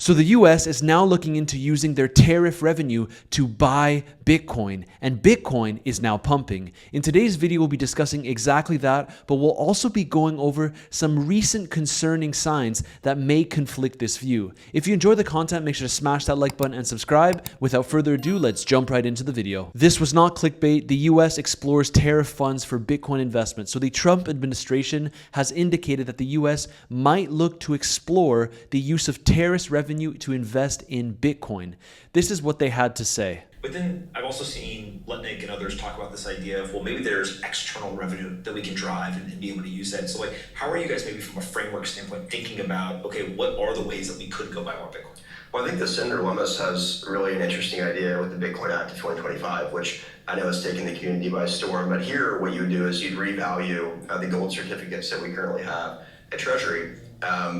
So the US is now looking into using their tariff revenue to buy Bitcoin, and Bitcoin is now pumping. In today's video, we'll be discussing exactly that, but we'll also be going over some recent concerning signs that may conflict this view. If you enjoy the content, make sure to smash that like button and subscribe. Without further ado, let's jump right into the video. This was not clickbait. The US explores tariff funds for Bitcoin investment. So the Trump administration has indicated that the US might look to explore the use of tariff revenue to invest in Bitcoin. This is what they had to say. But then I've also seen Lutnick and others talk about this idea of, well, maybe there's external revenue that we can drive and be able to use that. So like, how are you guys maybe from a framework standpoint thinking about, okay, what are the ways that we could go buy more Bitcoin? Well, I think the Senator Lummis has really an interesting idea with the Bitcoin Act of 2025, which I know has taken the community by storm. But here, what you would do is you'd revalue the gold certificates that we currently have at Treasury,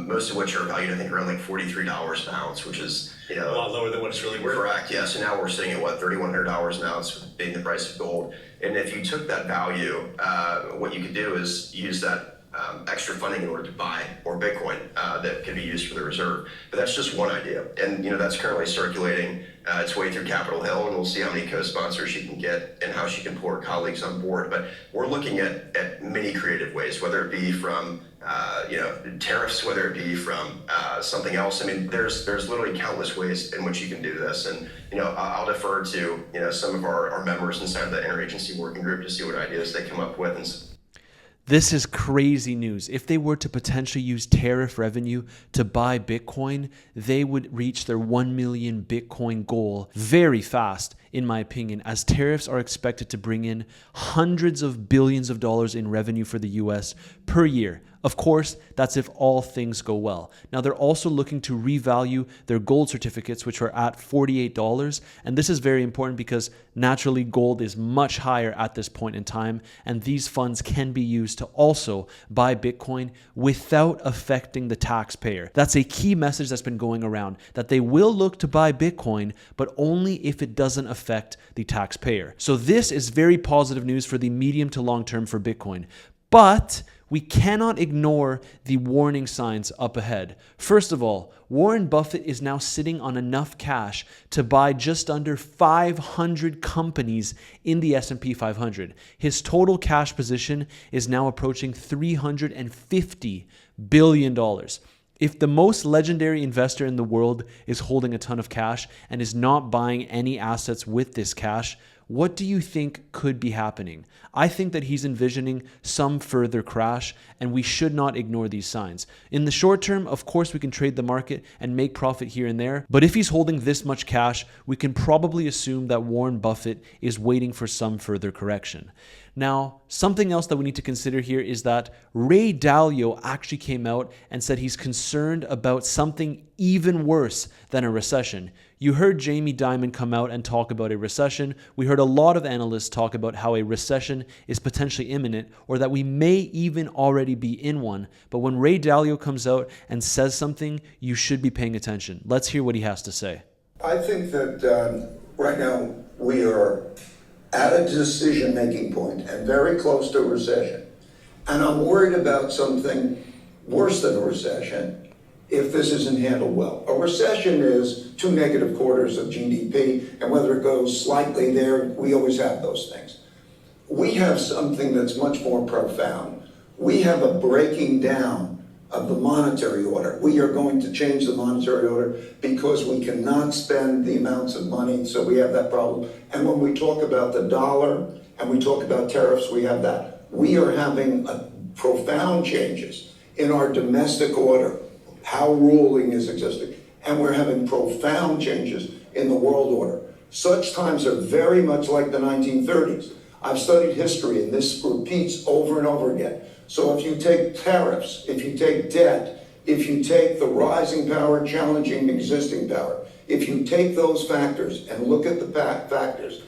most of which are valued, I think, around like $43 an ounce, which is, a lot lower than what it's really worth. Correct, yeah. So now we're sitting at what, $3,100 an ounce, being the price of gold. And if you took that value, what you could do is use that extra funding in order to buy more Bitcoin that could be used for the reserve. But that's just one idea. And that's currently circulating its way through Capitol Hill, and we'll see how many co-sponsors she can get and how she can pull her colleagues on board. But we're looking at many creative ways, whether it be from tariffs, whether it be from something else. I mean, there's literally countless ways in which you can do this. And I'll defer to some of our members inside of the interagency working group to see what ideas they come up with. And this is crazy news. If they were to potentially use tariff revenue to buy Bitcoin, they would reach their 1 million Bitcoin goal very fast, in my opinion, as tariffs are expected to bring in hundreds of billions of dollars in revenue for the US per year. Of course, that's if all things go well. Now, they're also looking to revalue their gold certificates, which are at $48. And this is very important because naturally gold is much higher at this point in time. And these funds can be used to also buy Bitcoin without affecting the taxpayer. That's a key message that's been going around, that they will look to buy Bitcoin, but only if it doesn't affect the taxpayer. So this is very positive news for the medium to long term for Bitcoin. But we cannot ignore the warning signs up ahead. First of all, Warren Buffett is now sitting on enough cash to buy just under 500 companies in the S&P 500. His total cash position is now approaching $350 billion. If the most legendary investor in the world is holding a ton of cash and is not buying any assets with this cash, what do you think could be happening? I think that he's envisioning some further crash, and we should not ignore these signs. In the short term, of course, we can trade the market and make profit here and there, but if he's holding this much cash, we can probably assume that Warren Buffett is waiting for some further correction. Now, something else that we need to consider here is that Ray Dalio actually came out and said he's concerned about something even worse than a recession. You heard Jamie Dimon come out and talk about a recession. We heard a lot of analysts talk about how a recession is potentially imminent, or that we may even already be in one. But when Ray Dalio comes out and says something, you should be paying attention. Let's hear what he has to say. I think that right now we are at a decision-making point and very close to a recession. And I'm worried about something worse than a recession if this isn't handled well. A recession is 2 negative quarters of GDP, and whether it goes slightly there, we always have those things. We have something that's much more profound. We have a breaking down of the monetary order. We are going to change the monetary order because we cannot spend the amounts of money, so we have that problem. And when we talk about the dollar and we talk about tariffs, we have that. We are having profound changes in our domestic order, how ruling is existing, and we're having profound changes in the world order. Such times are very much like the 1930s. I've studied history, and this repeats over and over again. So if you take tariffs, if you take debt, if you take the rising power challenging existing power, if you take those factors and look at the factors,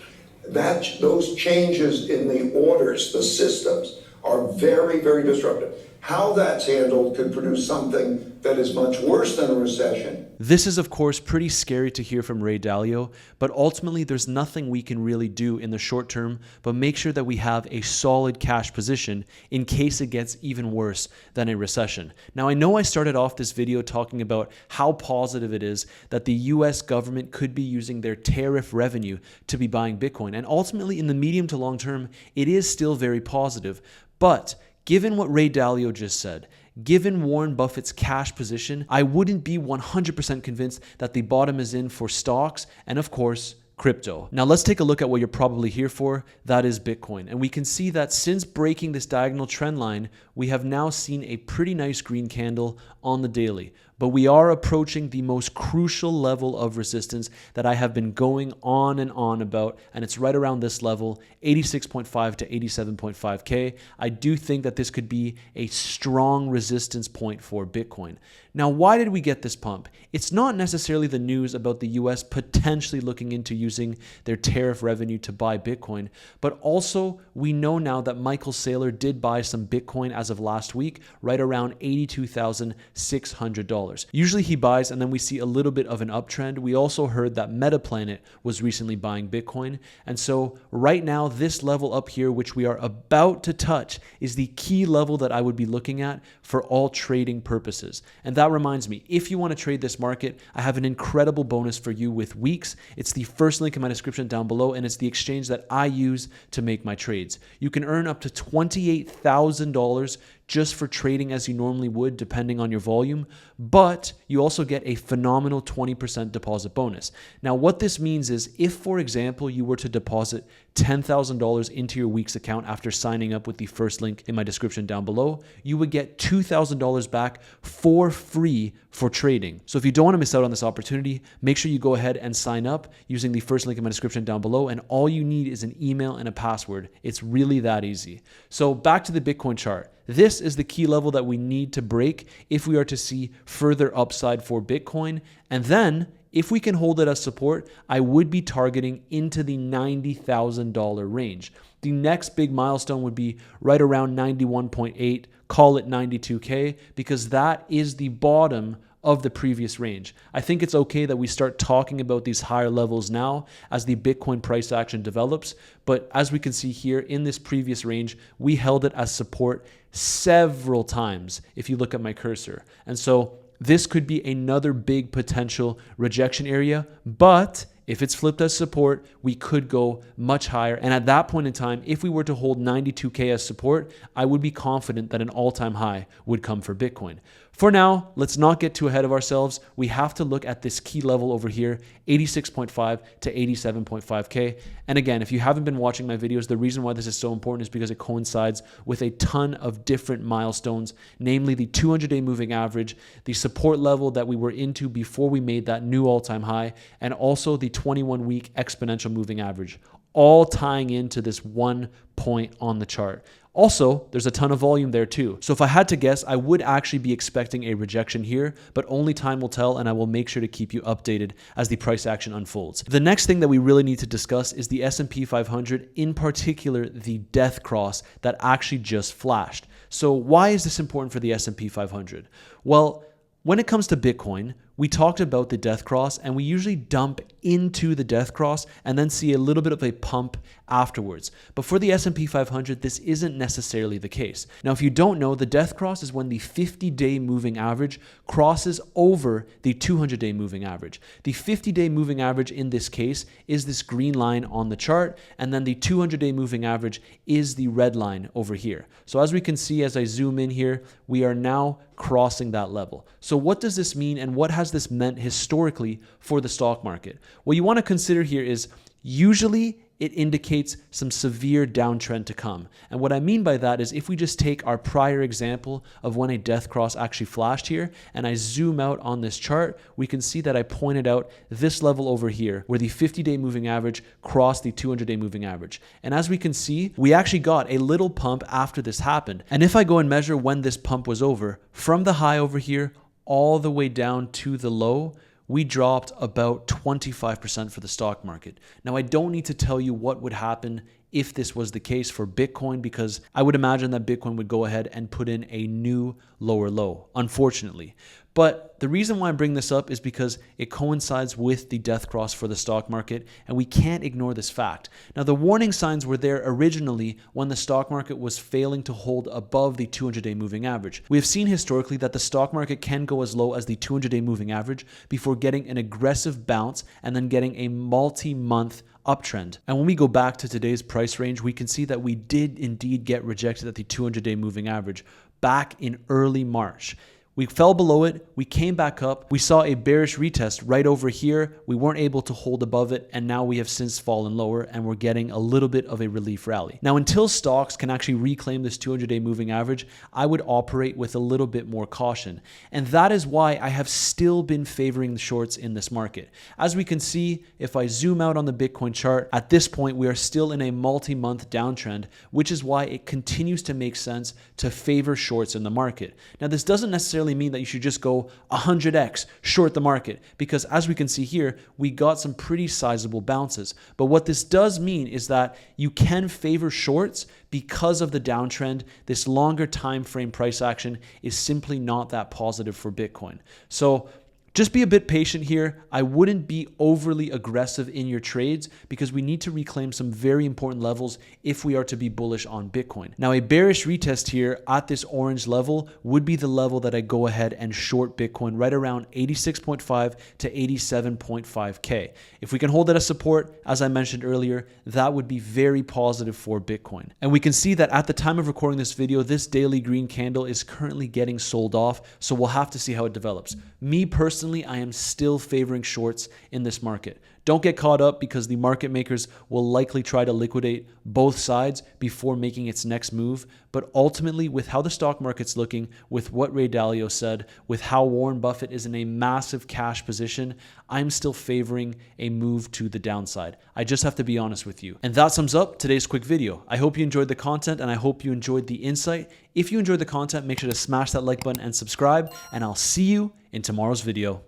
those changes in the orders, the systems, are very, very disruptive. How that's handled could produce something that is much worse than a recession. This is, of course, pretty scary to hear from Ray Dalio, but ultimately there's nothing we can really do in the short term but make sure that we have a solid cash position in case it gets even worse than a recession. Now, I know I started off this video talking about how positive it is that the US government could be using their tariff revenue to be buying Bitcoin, and ultimately in the medium to long term, it is still very positive. But given what Ray Dalio just said, given Warren Buffett's cash position, I wouldn't be 100% convinced that the bottom is in for stocks and, of course, crypto. Now let's take a look at what you're probably here for. That is Bitcoin. And we can see that since breaking this diagonal trend line, we have now seen a pretty nice green candle on the daily. But we are approaching the most crucial level of resistance that I have been going on and on about, and it's right around this level, 86.5 to 87.5K. I do think that this could be a strong resistance point for Bitcoin. Now, why did we get this pump? It's not necessarily the news about the US potentially looking into using their tariff revenue to buy Bitcoin, but also we know now that Michael Saylor did buy some Bitcoin as of last week, right around $82,600. Usually he buys and then we see a little bit of an uptrend. We also heard that Metaplanet was recently buying Bitcoin. And so right now, this level up here, which we are about to touch, is the key level that I would be looking at for all trading purposes. And that reminds me, if you want to trade this market, I have an incredible bonus for you with Weeks. It's the first link in my description down below, and it's the exchange that I use to make my trades. You can earn up to $28,000 just for trading as you normally would, depending on your volume, but you also get a phenomenal 20% deposit bonus. Now, what this means is if, for example, you were to deposit $10,000 into your Weeks account after signing up with the first link in my description down below, you would get $2,000 back for free for trading. So if you don't want to miss out on this opportunity, make sure you go ahead and sign up using the first link in my description down below, and all you need is an email and a password. It's really that easy. So back to the Bitcoin chart. This is the key level that we need to break if we are to see further upside for Bitcoin. And then if we can hold it as support, I would be targeting into the $90,000 range. The next big milestone would be right around 91.8, call it 92K, because that is the bottom of the previous range. I think it's okay that we start talking about these higher levels now as the Bitcoin price action develops. But as we can see here in this previous range, we held it as support several times if you look at my cursor. And so this could be another big potential rejection area, but if it's flipped as support, we could go much higher. And at that point in time, if we were to hold 92K as support, I would be confident that an all-time high would come for Bitcoin. For now, let's not get too ahead of ourselves. We have to look at this key level over here, 86.5 to 87.5K. And again, if you haven't been watching my videos, the reason why this is so important is because it coincides with a ton of different milestones, namely the 200-day moving average, the support level that we were into before we made that new all-time high, and also the 21-week exponential moving average, all tying into this one point on the chart. Also, there's a ton of volume there too. So if I had to guess, I would actually be expecting a rejection here, but only time will tell, and I will make sure to keep you updated as the price action unfolds. The next thing that we really need to discuss is the S&P 500, in particular, the death cross that actually just flashed. So why is this important for the S&P 500? Well, when it comes to Bitcoin, we talked about the death cross, and we usually dump into the death cross and then see a little bit of a pump afterwards. But for the S&P 500, this isn't necessarily the case. Now, if you don't know, the death cross is when the 50-day moving average crosses over the 200-day moving average. The 50-day moving average in this case is this green line on the chart, and then the 200-day moving average is the red line over here. So as we can see, as I zoom in here, we are now crossing that level. So what does this mean, and what has this meant historically for the stock market? What you want to consider here is usually it indicates some severe downtrend to come. And what I mean by that is if we just take our prior example of when a death cross actually flashed here, and I zoom out on this chart, we can see that I pointed out this level over here where the 50-day moving average crossed the 200-day moving average. And as we can see, we actually got a little pump after this happened. And if I go and measure when this pump was over, from the high over here all the way down to the low, we dropped about 25% for the stock market. Now, I don't need to tell you what would happen if this was the case for Bitcoin, because I would imagine that Bitcoin would go ahead and put in a new lower low, unfortunately. But the reason why I bring this up is because it coincides with the death cross for the stock market, and we can't ignore this fact. Now, the warning signs were there originally when the stock market was failing to hold above the 200-day moving average. We have seen historically that the stock market can go as low as the 200-day moving average before getting an aggressive bounce and then getting a multi-month uptrend. And when we go back to today's price range, we can see that we did indeed get rejected at the 200-day moving average back in early March. We fell below it, we came back up, we saw a bearish retest right over here, we weren't able to hold above it, and now we have since fallen lower and we're getting a little bit of a relief rally. Now, until stocks can actually reclaim this 200-day moving average, I would operate with a little bit more caution. And that is why I have still been favoring the shorts in this market. As we can see, if I zoom out on the Bitcoin chart, at this point we are still in a multi-month downtrend, which is why it continues to make sense to favor shorts in the market. Now, this doesn't necessarily mean that you should just go 100x short the market, because as we can see here, we got some pretty sizable bounces. But what this does mean is that you can favor shorts because of the downtrend. This longer time frame price action is simply not that positive for Bitcoin. So just be a bit patient here. I wouldn't be overly aggressive in your trades because we need to reclaim some very important levels if we are to be bullish on Bitcoin. Now, a bearish retest here at this orange level would be the level that I go ahead and short Bitcoin right around 86.5 to 87.5K. If we can hold that as support, as I mentioned earlier, that would be very positive for Bitcoin. And we can see that at the time of recording this video, this daily green candle is currently getting sold off. So we'll have to see how it develops. Me personally, I am still favoring shorts in this market. Don't get caught up because the market makers will likely try to liquidate both sides before making its next move. But ultimately, with how the stock market's looking, with what Ray Dalio said, with how Warren Buffett is in a massive cash position, I'm still favoring a move to the downside. I just have to be honest with you. And that sums up today's quick video. I hope you enjoyed the content and I hope you enjoyed the insight. If you enjoyed the content, make sure to smash that like button and subscribe, and I'll see you in tomorrow's video.